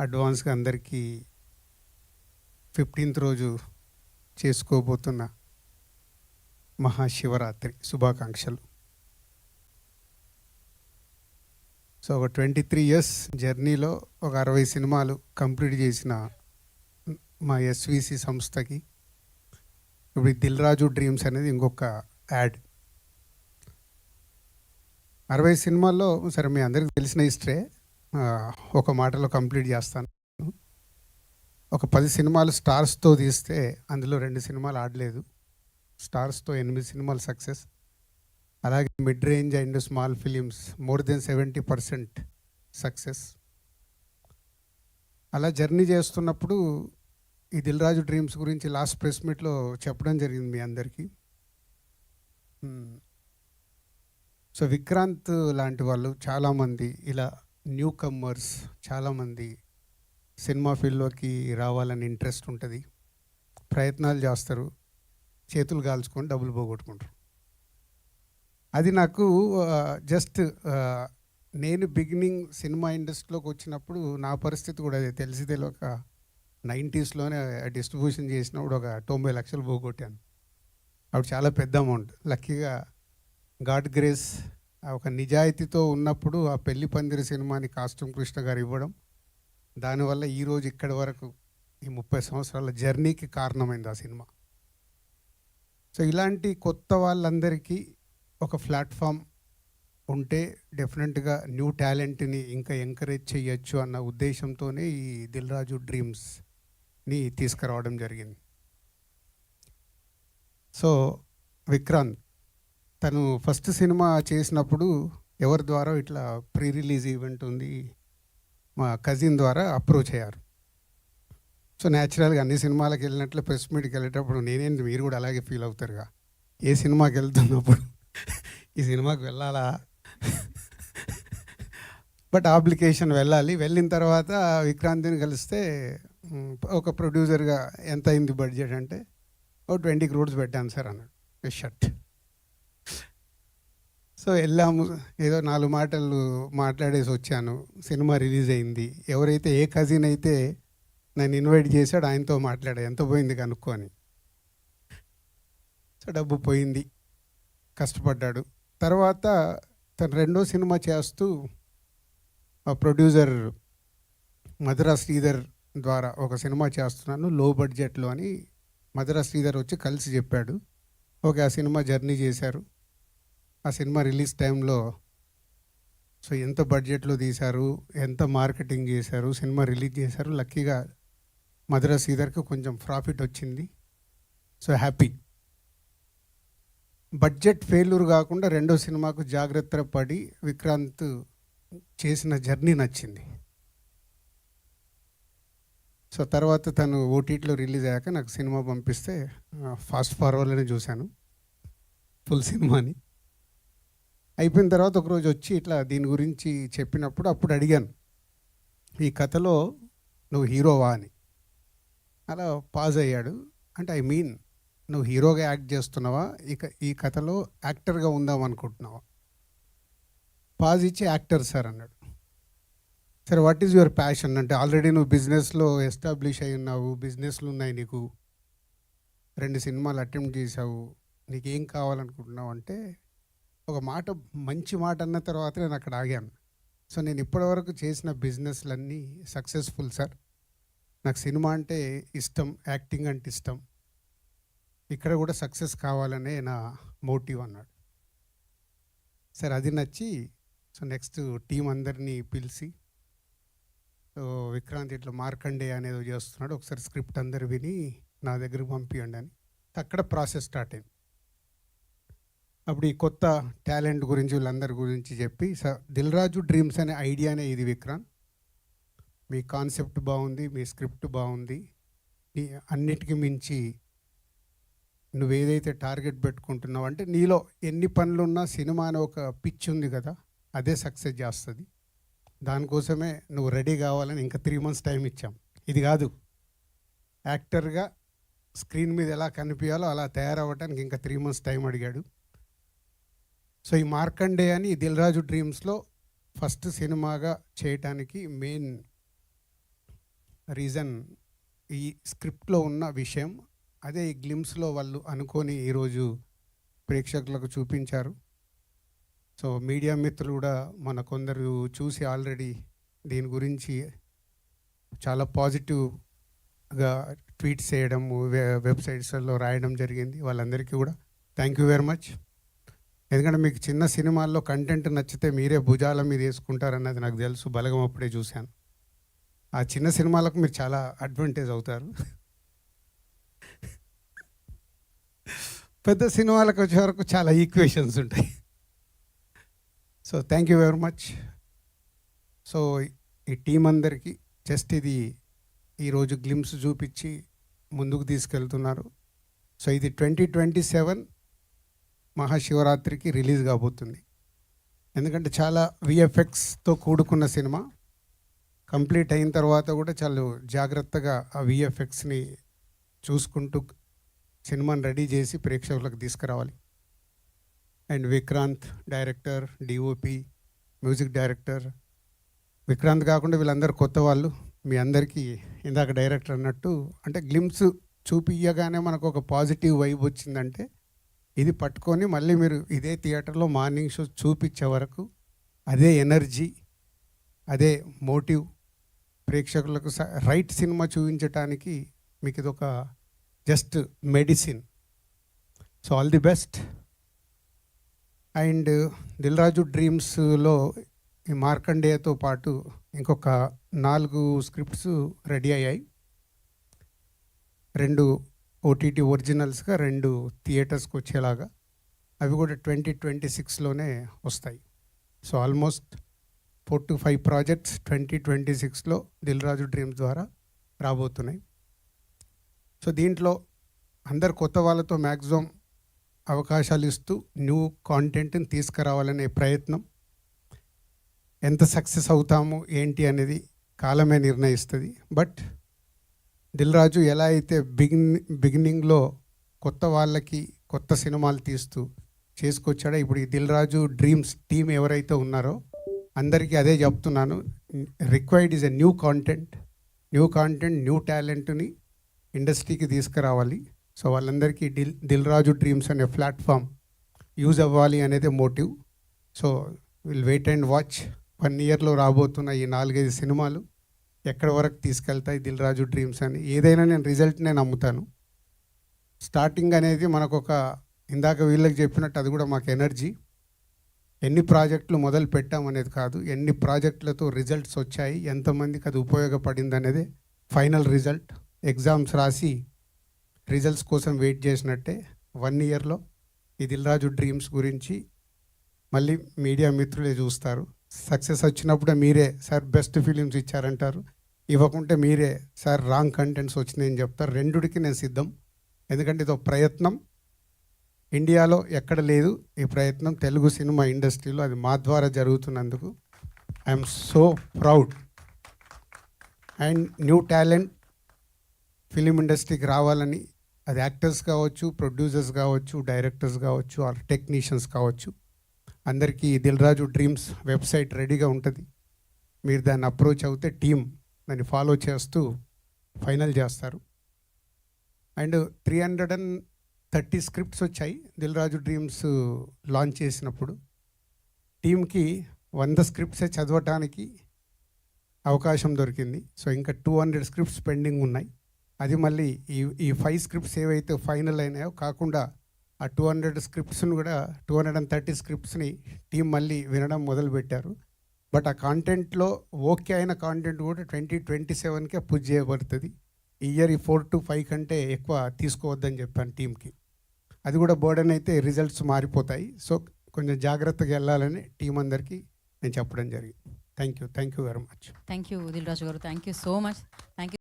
అడ్వాన్స్గా అందరికీ 15th రోజు చేసుకోబోతున్న మహాశివరాత్రి శుభాకాంక్షలు. సో ఒక 23 years జర్నీలో ఒక 60 సినిమాలు కంప్లీట్ చేసిన మా ఎస్విసి సంస్థకి ఇప్పుడు దిల్ రాజు డ్రీమ్స్ అనేది ఇంకొక యాడ్. 60 సినిమాల్లో సరే మీ అందరికీ తెలిసిన హిస్టరీ ఒక మాటలో కంప్లీట్ చేస్తాను. ఒక 10 సినిమాలు స్టార్స్తో తీస్తే అందులో 2 సినిమాలు ఆడలేదు. స్టార్స్తో 8 సినిమాలు సక్సెస్. అలాగే mid range and small films more than 70% success. అలా జర్నీ చేస్తున్నప్పుడు ఈ దిల్ రాజు డ్రీమ్స్ గురించి లాస్ట్ ప్రెస్ మీట్లో చెప్పడం జరిగింది మీ అందరికీ. సో విక్రాంత్ లాంటి వాళ్ళు చాలామంది ఇలా న్యూ కమ్మర్స్ చాలామంది సినిమా ఫీల్డ్లోకి రావాలని ఇంట్రెస్ట్ ఉంటుంది, ప్రయత్నాలు చేస్తారు, చేతులు కాల్చుకొని డబ్బులు పోగొట్టుకుంటారు. అది నాకు జస్ట్ నేను బిగినింగ్ సినిమా ఇండస్ట్రీలోకి వచ్చినప్పుడు నా పరిస్థితి కూడా అదే. తెలిసి తెలియక 90sలోనే డిస్ట్రిబ్యూషన్ చేసినప్పుడు ఒక 90 లక్షలు పోగొట్టాను. అప్పుడు చాలా పెద్ద అమౌంట్. లక్కీగా గాడ్ గ్రేస్ ఒక నిజాయితీతో ఉన్నప్పుడు ఆ పెళ్లి పందిరి సినిమాని కాస్ట్యూమ్ కృష్ణ గారు ఇవ్వడం, దానివల్ల ఈరోజు ఇక్కడి వరకు ఈ 30 సంవత్సరాల జర్నీకి కారణమైంది ఆ సినిమా. సో ఇలాంటి కొత్త వాళ్ళందరికీ ఒక ప్లాట్ఫామ్ ఉంటే డెఫినెట్గా న్యూ టాలెంట్ని ఇంకా ఎంకరేజ్ చేయొచ్చు అన్న ఉద్దేశంతోనే ఈ దిల్ రాజు డ్రీమ్స్ని తీసుకురావడం జరిగింది. సో విక్రాంత్ తను ఫస్ట్ సినిమా చేసినప్పుడు ఎవరి ద్వారా ఇట్లా ప్రీ రిలీజ్ ఈవెంట్ ఉంది, మా కజిన్ ద్వారా అప్రోచ్ అయ్యారు. సో న్యాచురల్గా అన్ని సినిమాలకు వెళ్ళినట్లు ప్రెస్ మీట్కి వెళ్ళేటప్పుడు నేనేంటి మీరు కూడా అలాగే ఫీల్ అవుతారుగా, ఏ సినిమాకి వెళ్తున్నప్పుడు ఈ సినిమాకి వెళ్ళాలా బట్ అప్లికేషన్ వెళ్ళాలి. వెళ్ళిన తర్వాత విక్రాంతిని కలిస్తే ఒక ప్రొడ్యూసర్గా ఎంత అయింది బడ్జెట్ అంటే ఒక 20 crores పెట్టాను సార్ అన్నాడు. షర్ట్. సో వెళ్ళాము, ఏదో 4 మాటలు మాట్లాడేసి వచ్చాను. సినిమా రిలీజ్ అయింది. ఎవరైతే ఏ కజిన్ అయితే నన్ను ఇన్వైట్ చేశాడు ఆయనతో మాట్లాడా, ఎంత పోయింది కనుక్కొని. సో డబ్బు పోయింది, కష్టపడ్డాడు. తర్వాత తను 2వ సినిమా చేస్తూ ఆ ప్రొడ్యూసర్ మధురా శ్రీధర్ ద్వారా ఒక సినిమా చేస్తున్నాను లో బడ్జెట్లో అని మధురా శ్రీధర్ వచ్చి కలిసి చెప్పాడు. ఓకే, ఆ సినిమా జర్నీ చేశారు. ఆ సినిమా రిలీజ్ టైంలో సో ఎంత బడ్జెట్లో తీశారు, ఎంత మార్కెటింగ్ చేశారు, సినిమా రిలీజ్ చేశారు. లక్కీగా మధురా శ్రీధర్కి కొంచెం ప్రాఫిట్ వచ్చింది. So happy. బడ్జెట్ ఫెయిల్యూర్ కాకుండా 2వ సినిమాకు జాగ్రత్త పడి విక్రాంత్ చేసిన జర్నీ నచ్చింది. సో తర్వాత తను ఓటీటీలో రిలీజ్ అయ్యాక నాకు సినిమా పంపిస్తే ఫాస్ట్ ఫార్వర్డ్లోనే చూశాను ఫుల్ సినిమాని. అయిపోయిన తర్వాత ఒకరోజు వచ్చి ఇట్లా దీని గురించి చెప్పినప్పుడు అప్పుడు అడిగాను, ఈ కథలో నువ్వు హీరోవా అని. అలా పాజ్ అయ్యాడు. అంటే ఐ మీన్ నువ్వు హీరోగా యాక్ట్ చేస్తున్నావా, ఇక ఈ కథలో యాక్టర్గా ఉందాం అనుకుంటున్నావా? పాజ్ ఇచ్చి యాక్టర్ సార్ అన్నాడు. సరే వాట్ ఈజ్ యువర్ ప్యాషన్ అంటే, ఆల్రెడీ నువ్వు బిజినెస్లో ఎస్టాబ్లిష్ అయి ఉన్నావు, బిజినెస్లు ఉన్నాయి నీకు, 2 సినిమాలు అటెంప్ట్ చేసావు, నీకేం కావాలనుకుంటున్నావు అంటే ఒక మాట, మంచి మాట అన్న తర్వాత నేను అక్కడ ఆగాను. సో నేను ఇప్పటివరకు చేసిన బిజినెస్లన్నీ సక్సెస్ఫుల్ సార్, నాకు సినిమా అంటే ఇష్టం, యాక్టింగ్ అంటే ఇష్టం, ఇక్కడ కూడా సక్సెస్ కావాలనే నా మోటివ్ అన్నాడు. సరే అది నచ్చి సో నెక్స్ట్ టీం అందరినీ పిలిచి, సో విక్రాంత్ ఇట్లా మార్కండే అనేది చేస్తున్నాడు, ఒకసారి స్క్రిప్ట్ అందరు విని నా దగ్గరకు పంపించండి అని అక్కడ ప్రాసెస్ స్టార్ట్ అయింది. అప్పుడు ఈ కొత్త టాలెంట్ గురించి వీళ్ళందరి గురించి చెప్పి, దిల్ రాజు డ్రీమ్స్ అనే ఐడియానే ఇది విక్రాంత్, మీ కాన్సెప్ట్ బాగుంది, మీ స్క్రిప్ట్ బాగుంది, అన్నిటికీ మించి నువ్వేదైతే టార్గెట్ పెట్టుకుంటున్నావు అంటే నీలో ఎన్ని పనులున్నా సినిమా అనే ఒక పిచ్ ఉంది కదా, అదే సక్సెస్ చేస్తుంది. దానికోసమే నువ్వు రెడీ కావాలని ఇంకా 3 months టైం ఇచ్చాం. ఇది కాదు, యాక్టర్గా స్క్రీన్ మీద ఎలా కనిపించాలో అలా తయారవ్వడానికి ఇంకా 3 months టైం అడిగాడు. సో ఈ మార్కండే అని దిల్ రాజు డ్రీమ్స్లో ఫస్ట్ సినిమాగా చేయటానికి మెయిన్ రీజన్ ఈ స్క్రిప్ట్లో ఉన్న విషయం అదే ఈ గ్లిమ్స్లో వాళ్ళు అనుకొని ఈరోజు ప్రేక్షకులకు చూపించారు. సో మీడియా మిత్రులు కూడా మన కొందరు చూసి ఆల్రెడీ దీని గురించి చాలా పాజిటివ్గా ట్వీట్స్ చేయడం, వెబ్సైట్స్లో రాయడం జరిగింది. వాళ్ళందరికీ కూడా థ్యాంక్ యూ వెరీ మచ్. ఎందుకంటే మీకు చిన్న సినిమాల్లో కంటెంట్ నచ్చితే మీరే భుజాల మీద వేసుకుంటారన్నది నాకు తెలుసు, బలగం అప్పుడే చూశాను. ఆ చిన్న సినిమాలకు మీరు చాలా అడ్వాంటేజ్ అవుతారు. పెద్ద సినిమాలకు వచ్చే వరకు చాలా ఈక్వేషన్స్ ఉంటాయి. So thank you very much. So ఈ టీం అందరికీ జస్ట్ ఇది ఈరోజు గ్లిమ్స్ చూపించి ముందుకు తీసుకెళ్తున్నారు. సో ఇది 2027 మహాశివరాత్రికి రిలీజ్ కాబోతుంది. ఎందుకంటే చాలా విఎఫ్ఎక్స్తో కూడుకున్న సినిమా. కంప్లీట్ అయిన తర్వాత కూడా చాలా జాగ్రత్తగా ఆ విఎఫ్ఎక్స్ని చూసుకుంటూ సినిమాని రెడీ చేసి ప్రేక్షకులకు తీసుకురావాలి. And Vikrant director, DOP, music director. Vikrant కాకుండా వీళ్ళందరూ కొత్త వాళ్ళు. మీ అందరికీ ఇందాక డైరెక్టర్ అన్నట్టు అంటే గ్లిమ్స్ చూపియగానే మనకు ఒక పాజిటివ్ వైబ్ వచ్చిందంటే ఇది పట్టుకొని మళ్ళీ మీరు ఇదే థియేటర్లో మార్నింగ్ షో చూపించే వరకు అదే ఎనర్జీ, అదే మోటివ్ ప్రేక్షకులకు రైట్ సినిమా చూపించటానికి మీకు ఇది ఒక just medicine. So all the best. And Dil Raju డ్రీమ్స్లో ఈ మార్కండేయతో పాటు ఇంకొక 4 స్క్రిప్ట్స్ రెడీ అయ్యాయి. 2 ఓటీటీ ఒరిజినల్స్గా, 2 థియేటర్స్కి వచ్చేలాగా. అవి కూడా 2026లోనే వస్తాయి. సో ఆల్మోస్ట్ 4 to 5 ప్రాజెక్ట్స్ 2026లో దిల్ రాజు డ్రీమ్స్ ద్వారా రాబోతున్నాయి. సో దీంట్లో అందరు కొత్త వాళ్ళతో మ్యాక్సిమం అవకాశాలు ఇస్తూ న్యూ కాంటెంట్ని తీసుకురావాలనే ప్రయత్నం. ఎంత సక్సెస్ అవుతాము ఏంటి అనేది కాలమే నిర్ణయిస్తుంది. బట్ దిల్ రాజు ఎలా అయితే బిగినింగ్లో కొత్త వాళ్ళకి కొత్త సినిమాలు తీస్తూ చేసుకొచ్చాడో, ఇప్పుడు ఈ దిల్ రాజు డ్రీమ్స్ టీం ఎవరైతే ఉన్నారో అందరికీ అదే చెప్తున్నాను. Required is a new content, new టాలెంట్ని ఇండస్ట్రీకి తీసుకురావాలి. సో వాళ్ళందరికీ దిల్ రాజు డ్రీమ్స్ అనే ప్లాట్ఫామ్ యూజ్ అవ్వాలి అనేది motive. So will wait and watch. 1 ఇయర్లో రాబోతున్న ఈ 4-5 సినిమాలు ఎక్కడి వరకు తీసుకెళ్తాయి దిల్ రాజు డ్రీమ్స్ అని. ఏదైనా నేను రిజల్ట్నే నమ్ముతాను. స్టార్టింగ్ అనేది మనకు ఒక ఇందాక వీళ్ళకి చెప్పినట్టు అది కూడా మాకు ఎనర్జీ. ఎన్ని ప్రాజెక్టులు మొదలు పెట్టామనేది కాదు, ఎన్ని ప్రాజెక్టులతో రిజల్ట్స్ వచ్చాయి, ఎంతమందికి అది ఉపయోగపడింది అనేది ఫైనల్ రిజల్ట్. ఎగ్జామ్స్ రాసి రిజల్ట్స్ కోసం వెయిట్ చేసినట్టే 1 ఇయర్లో ఈ దిల్ రాజు డ్రీమ్స్ గురించి మళ్ళీ మీడియా మిత్రులే చూస్తారు. సక్సెస్ వచ్చినప్పుడే మీరే సార్ బెస్ట్ ఫిలిమ్స్ ఇచ్చారంటారు, ఇవ్వకుంటే మీరే సార్ రాంగ్ కంటెంట్స్ వచ్చినాయని చెప్తారు. రెండుకి నేను సిద్ధం. ఎందుకంటే ఇది ఒక ప్రయత్నం. ఇండియాలో ఎక్కడ లేదు ఈ ప్రయత్నం, తెలుగు సినిమా ఇండస్ట్రీలో. అది మా ద్వారా జరుగుతున్నందుకు I'm so proud. And new talent film ఇండస్ట్రీకి రావాలని, అది యాక్టర్స్ కావచ్చు, ప్రొడ్యూసర్స్ కావచ్చు, డైరెక్టర్స్ కావచ్చు, ఆర్ టెక్నీషియన్స్ కావచ్చు, అందరికీ దిల్ రాజు డ్రీమ్స్ వెబ్సైట్ రెడీగా ఉంటుంది. మీరు దాన్ని అప్రోచ్ అవుతే టీం దాన్ని ఫాలో చేస్తూ ఫైనల్ చేస్తారు. అండ్ 330 స్క్రిప్ట్స్ వచ్చాయి దిల్ రాజు డ్రీమ్స్ లాంచ్ చేసినప్పుడు. టీంకి 100 స్క్రిప్ట్సే చదవటానికి అవకాశం దొరికింది. సో ఇంకా 200 స్క్రిప్ట్స్ పెండింగ్ ఉన్నాయి. అది మళ్ళీ ఈ 5 స్క్రిప్ట్స్ ఏవైతే ఫైనల్ అయినాయో కాకుండా ఆ 200 స్క్రిప్ట్స్ని కూడా 230 స్క్రిప్ట్స్ని టీం మళ్ళీ వినడం మొదలుపెట్టారు. బట్ ఆ కాంటెంట్లో ఓకే అయిన కాంటెంట్ కూడా 2027కే పుష్ చేయబడుతుంది. ఈ ఇయర్ ఈ 4 to 5 కంటే ఎక్కువ తీసుకోవద్దని చెప్పాను టీంకి. అది కూడా బర్డెన్ అయితే రిజల్ట్స్ మారిపోతాయి. సో కొంచెం జాగ్రత్తగా వెళ్ళాలని టీం అందరికీ నేను చెప్పడం జరిగింది. Thank you very much. Thank you Dil Raju గారు. Thank you so much. Thank you.